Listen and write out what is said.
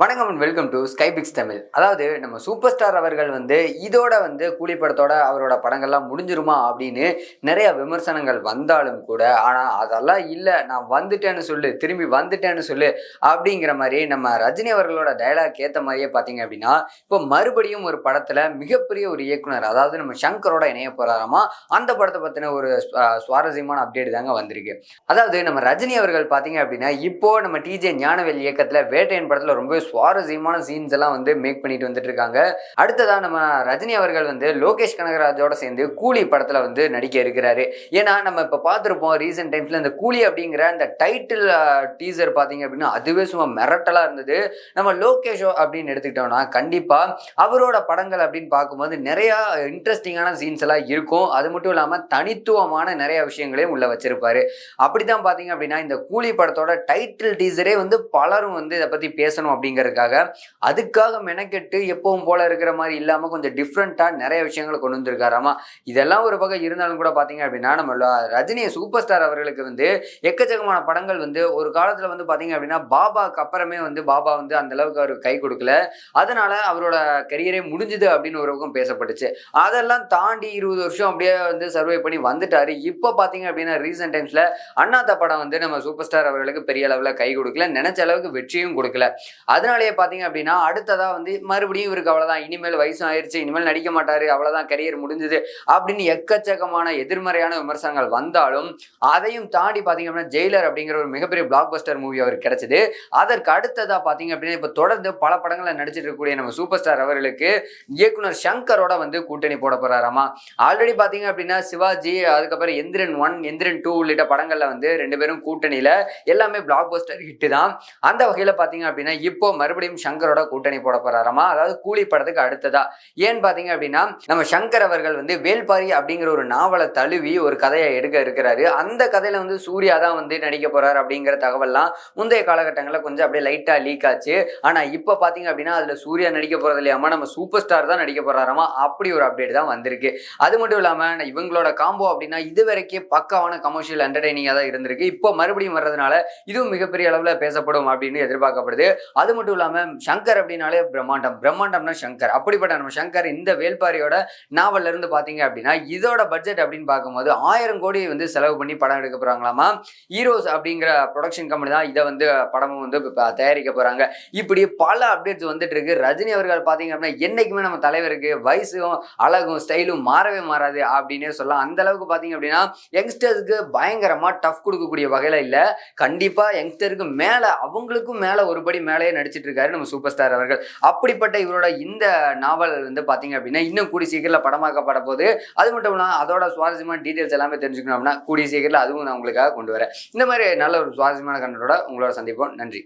வணக்கம் and welcome to ஸ்கைபிக்ஸ் Tamil. அதாவது நம்ம சூப்பர் ஸ்டார் அவர்கள் இதோட கூலி படத்தோட அவரோட படங்கள்லாம் முடிஞ்சிருமா அப்படின்னு நிறைய விமர்சனங்கள் வந்தாலும் கூட, ஆனால் அதெல்லாம் இல்லை, நான் வந்துட்டேன்னு சொல்லு, திரும்பி வந்துட்டேன்னு சொல்லு அப்படிங்கிற மாதிரி நம்ம ரஜினி அவர்களோட டைலாக் ஏற்ற மாதிரியே பார்த்தீங்க அப்படின்னா, இப்போ மறுபடியும் ஒரு படத்தில் மிகப்பெரிய ஒரு இயக்குனர், அதாவது நம்ம சங்கரோட இணைய போறாராமா. அந்த படத்தை பற்றின ஒரு சுவாரஸ்யமான அப்டேட் தாங்க வந்திருக்கு. அதாவது நம்ம ரஜினி அவர்கள் பார்த்தீங்க அப்படின்னா, இப்போ நம்ம டிஜே ஞானவேல் இயக்கத்தில் வேட்டையன் படத்தில் ரொம்ப சுவாரஸ்யமான சீன்ஸ் எல்லாம் மேக் பண்ணிட்டு வந்துட்டு இருக்காங்க. அடுத்ததா நம்ம ரஜினி அவர்கள் லோகேஷ் கனகராஜோட சேர்ந்து கூலி படத்துல நடிக்க இருக்கிறாரு. ஏன்னா நம்ம இப்ப பார்த்திருப்போம் ரீசெண்ட் டைம்ஸ்ல இந்த கூலி அப்படிங்கிற அந்த டைட்டில் டீசர் பாத்தீங்க அப்படின்னா அதுவே சும்மா மிரட்டலா இருந்தது. நம்ம லோகேஷ் அப்படின்னு எடுத்துக்கிட்டோம்னா கண்டிப்பா அவரோட படங்கள் அப்படின்னு பார்க்கும்போது நிறைய இன்ட்ரெஸ்டிங்கான சீன்ஸ் எல்லாம் இருக்கும். அது மட்டும் இல்லாம தனித்துவமான நிறைய விஷயங்களையும் உள்ள வச்சிருப்பாரு. அப்படித்தான் பாத்தீங்க அப்படின்னா இந்த கூலி படத்தோட டைட்டில் டீசரே பலரும் இதை பத்தி பேசணும் அப்படிங்கிறதுக்காக அதுக்காக மெனக்கெட்டு எப்பவும் போல இருக்கிற மாதிரி இல்லாம கொஞ்சம் டிஃப்ரெண்டா நிறைய விஷயங்களை கொண்டு வந்திருக்காராமா. இதெல்லாம் ஒரு பக்கம் இருந்தாலும் கூட பாத்தீங்க அப்படின்னா நம்ம ரஜினி சூப்பர் ஸ்டார் அவர்களுக்கு எக்கச்சக்கமான படங்கள் ஒரு காலத்துல பாத்தீங்க அப்படின்னா பாபாக்கு அப்புறமே பாபா அந்த அளவுக்கு அவர் கை கொடுக்கல. அதனால அவரோட கரியரே முடிஞ்சுது அப்படின்னு ஒரு பக்கம் பேசப்பட்டுச்சு. அதெல்லாம் தாண்டி 20 வருஷம் அப்படியே சர்வை பண்ணி வந்துட்டாரு. இப்போ பாத்தீங்க அப்படின்னா ரீசெண்ட் டைம்ஸ்ல அண்ணாத்த படம் நம்ம சூப்பர் ஸ்டார் அவர்களுக்கு பெரிய அளவுல கை கொடுக்கல, நினைச்ச அளவுக்கு வெற்றியும் கொடுக்கல. அதனாலேயே பார்த்தீங்க அப்படின்னா அடுத்ததா மறுபடியும் இவருக்கு அவ்வளோதான், இனிமேல் வயசும் ஆயிடுச்சு, இனிமேல் நடிக்க மாட்டாரு, அவ்வளோதான் கரியர் முடிஞ்சது அப்படின்னு எக்கச்சக்கமான எதிர்மறையான விமர்சனங்கள் வந்தாலும் அதையும் தாண்டி பார்த்தீங்க அப்படின்னா ஜெயிலர் அப்படிங்கிற ஒரு மிகப்பெரிய பிளாக் பஸ்டர் மூவி அவருக்கு கிடைச்சது. அதற்கு அடுத்ததா பார்த்தீங்க அப்படின்னா இப்போ தொடர்ந்து பல படங்களை நடிச்சிட்டு இருக்கக்கூடிய நம்ம சூப்பர் ஸ்டார் அவர்களுக்கு இயக்குனர் சங்கரோட கூட்டணி போட போறாராமா. ஆல்ரெடி பார்த்தீங்க அப்படின்னா சிவாஜி, அதுக்கப்புறம் எந்திரன் 1, எந்திரன் 2 உள்ளிட்ட படங்கள்ல ரெண்டு பேரும் கூட்டணியில எல்லாமே பிளாக் பஸ்டர் ஹிட் தான். அந்த வகையில பார்த்தீங்க அப்படின்னா இப்போ மறுபடியும் சங்கரோட கூட்டணி போட போறாராமா. அதாவது கூலி படத்துக்கு அடுத்ததா. ஏன்னு பாத்தீங்க அப்படின்னா நம்ம சங்கர் அவர்கள் வேல்பாரி அப்படிங்கிற ஒரு நாவலை தழுவி ஒரு கதையை எடுக்க இருக்கிறாரு. அந்த கதையில சூர்யா தான் நடிக்க போறாரு அப்படிங்கிற தகவல்லாம் முந்தைய காலகட்டங்களில் கொஞ்சம் அப்படியே லைட்டா லீக் ஆச்சு. ஆனா இப்ப பாத்தீங்க அப்படின்னா அதுல சூர்யா நடிக்க போறது இல்லையாமா, நம்ம சூப்பர் ஸ்டார் தான் நடிக்க போறாராமா. அப்படி ஒரு அப்டேட் தான் வந்திருக்கு. அது மட்டும் இல்லாம இவங்களோட காம்போ அப்படின்னா இது வரைக்கும் பக்காவான கமர்ஷியல் என்டர்டைனிங்கா தான் இருந்திருக்கு. இப்போ மறுபடியும் வர்றதுனால இதுவும் மிகப்பெரிய அளவுல பேசப்படும் அப்படின்னு எதிர்பார்க்கப்படுது. அது மட்டும் இல்லாம சங்கர் அப்படின்னாலே பிரம்மாண்டம்னா சங்கர். அப்படிப்பட்ட நம்ம சங்கர் இந்த வேல்பாரியோட நாவல்ல இருந்து பாத்தீங்க அப்படின்னா இதோட பட்ஜெட் அப்படின்னு பார்க்கும்போது 1000 கோடி செலவு பண்ணி படம் எடுக்க போறாங்களாமா. ஹீரோஸ் அப்படிங்கிற ப்ரொடக்ஷன் கம்பெனி தான் இதை படமும் தயாரிக்க போறாங்க. இப்படி பல அப்டேட்ஸ் வந்துட்டு இருக்கு. ரஜினி அவர்கள் பாத்தீங்க அப்படின்னா என்னைக்குமே நம்ம தலைவருக்கு வயசும் அழகும் ஸ்டைலும் மாறவே மாறாது அப்படின்னே சொல்லலாம். அந்த அளவுக்கு பாத்தீங்க அப்படின்னா யங்ஸ்டர்ஸ்க்கு பயங்கரமா டஃப் கொடுக்கக்கூடிய வகையில இல்ல, கண்டிப்பா யங்ஸ்டருக்கு மேல அவங்களுக்கும் மேல ஒருபடி மேலேயே நடிச்சிட்டு இருக்காரு நம்ம சூப்பர் ஸ்டார் அவர்கள். அப்படிப்பட்ட இவரோட இந்த நாவல் பாத்தீங்க அப்படின்னா இன்னும் கூடி சீக்கிரம் படமாக்கப்பட போது. அது மட்டும் இல்லாம அதோட சுவாரஸ்யமான டீடைல்ஸ் எல்லாமே தெரிஞ்சுக்கணும் அப்படின்னா கூடிய சீக்கிரம் அதுவும் நான் உங்களுக்காக கொண்டு வரேன். இந்த மாதிரி நல்ல ஒரு சுவாரஸ்யமான கண்டனோட உங்களோட சந்திப்போம். நன்றி.